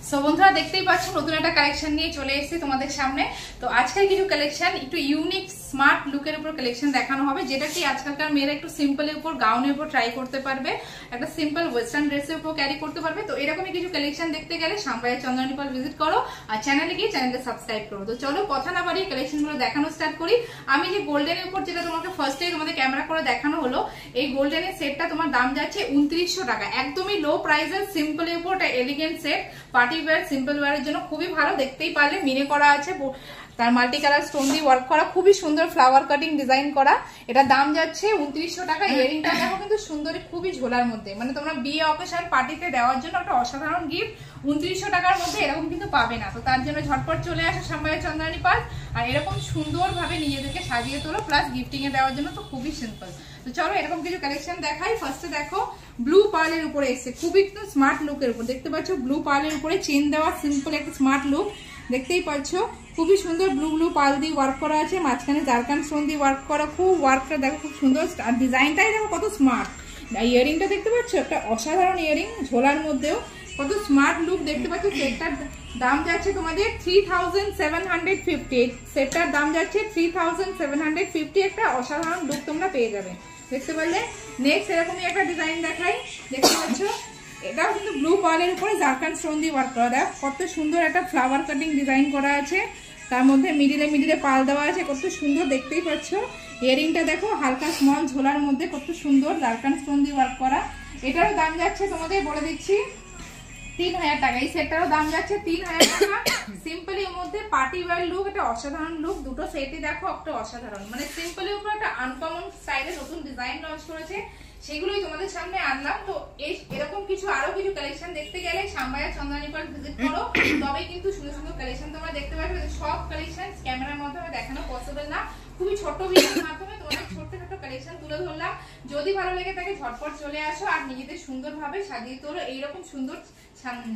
So বন্ধুরা দেখতেই পাচ্ছ নতুন একটা কালেকশন নিয়ে চলে এসেছি তোমাদের সামনে। তো আজকের কিছু কালেকশন একটু ইউনিক স্মার্ট লুকের উপর কালেকশন দেখানো হবে, যেটা কি আজকালকার মেয়েরা একটু সিম্পলের উপর গাউনের উপর ট্রাই করতে পারবে, একটা সিম্পল ওয়েস্টার্ন ড্রেসের উপর ক্যারি করতে পারবে। তো এরকমই কিছু কালেকশন দেখতে গেলে শ্যামবাজার চন্দ্রানী পাল ভিজিট করো আর চ্যানেলে গিয়ে চ্যানেলকে সাবস্ক্রাইব করো। তো চলো কথা না বাড়িয়ে কালেকশনগুলো দেখানো স্টার্ট করি। আমি যে গোল্ডেনের উপর যেটা তোমাকে ফার্স্টে তোমাদের ক্যামেরা করে দেখানো হলো, এই গোল্ডেনের সেটটা তোমার দাম যাচ্ছে 2900 টাকা, একদমই লো প্রাইসের সিম্পলের উপর একটা elegant set, party wear simple ওয়্যারের জন্য খুবই ভালো। দেখতেই পারলে মিনে করা আছে, তার মাল্টি কালার স্টোন দিয়ে ওয়ার্ক করা, খুবই সুন্দর ফ্লাওয়ার কাটিং ডিজাইন করা। এটা দাম যাচ্ছে 2900 টাকা। ইয়ারিংটা দেখো কিন্তু সুন্দর, খুবই ঝোলার মধ্যে, মানে তোমরা বিয়ে অকেশন পার্টিতে দেওয়ার জন্য একটা অসাধারণ গিফট 2900 টাকার মধ্যে এরকম কিন্তু পাবে না। তো তার জন্য ঝটপট চলে আসো শ্যামবাজার চন্দ্রানী পাল আর এরকম সুন্দরভাবে নিজেদেরকে সাজিয়ে তোলো, প্লাস গিফটিং এ দেওয়ার জন্য তো খুবই সিম্পল। তো চলো এরকম কিছু কালেকশন দেখাই। ফার্স্টে দেখো ব্লু পার্লের উপরে এসছে, খুবই একটু স্মার্ট লুকের উপর। দেখতে পাচ্ছ ব্লু পার্লের উপরে চেন দেওয়া সিম্পল একটা স্মার্ট লুক, দেখতেই পাচ্ছ খুবই সুন্দর। ব্লু পার্ল দিয়ে ওয়ার্ক করা আছে, মাঝখানে জারকান স্টোন দিয়ে ওয়ার্ক করা, খুব ওয়ার্কটা দেখো খুব সুন্দর, আর ডিজাইনটাই দেখো কত স্মার্ট। ইয়ারিংটা দেখতে পাচ্ছ একটা অসাধারণ ইয়ারিং, ঝোলার মধ্যেও কত স্মার্ট লুক। দেখতে পাচ্ছ সেটটার দাম যাচ্ছে তোমাদের 3750, সেটটার দাম যাচ্ছে 3750, একটা অসাধারণ লুক তোমরা পেয়ে যাবে। দেখতে পারলে নেক্সট এরকমই একটা ডিজাইন দেখাই, দেখতে পাচ্ছ এটাও কিন্তু ব্লু পার্লের উপরে জারকান স্টোন দিয়ে ওয়ার্ক করা, দেখ কত সুন্দর একটা ফ্লাওয়ার কাটিং ডিজাইন করা আছে, তার মধ্যে মিডিলে পাল দেওয়া আছে, কত সুন্দর দেখতেই পাচ্ছ। ইয়ারিংটা দেখো হালকা স্মল ঝোলার মধ্যে কত সুন্দর জারকান স্টোন দিয়ে ওয়ার্ক করা। এটারও দাম যাচ্ছে তোমাদের বলে দিচ্ছি 3000 টাকা। এই সেটটারও দাম যাচ্ছে 3000 টাকা। সিম্পল এর মধ্যে পার্টি ওয়্যার লুক, একটা অসাধারণ লুক, দুটো সেটই দেখো একটা অসাধারণ, মানে সিম্পল এর উপর একটা আনকমন স্টাইলে নতুন ডিজাইন লঞ্চ করেছে, সেগুলোই তোমাদের সামনে আনলাম। তো এরকম কিছু আরো কিছু কালেকশন দেখতে গেলে শ্যামবাজার চন্দ্রানী পাল ভিজিট করো, তবে কিন্তু সুন্দর সুন্দর কালেকশন তোমরা দেখতে পাবে। সব কালেকশন ক্যামেরার মাধ্যমে দেখানো পসিবল না, খুবই ছোট ভিডিওর মাধ্যমে তোমাদের ছোট্ট ছোট্ট কালেকশন তুলে ধরলাম। যদি ভালো লেগে থাকে ঝটপট চলে আসো আর নিজেদের সুন্দরভাবে সাজিয়ে তোলো এইরকম সুন্দর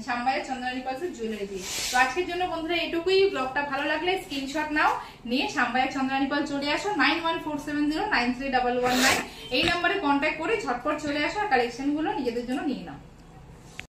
শ্যামবাজার চন্দ্রানী পাল জুয়েলারি দিয়ে। তো আজকের জন্য বন্ধুরা এটুকুই। ব্লগটা ভালো লাগলে স্ক্রিনশট নাও, নিয়ে শ্যামবাজার চন্দ্রানী পাল চলে আসো। 9147093119 এই নাম্বারে কন্ট্যাক্ট করে ঝটপট চলে আসো আর কালেকশন গুলো নিজেদের জন্য নিয়ে নাও।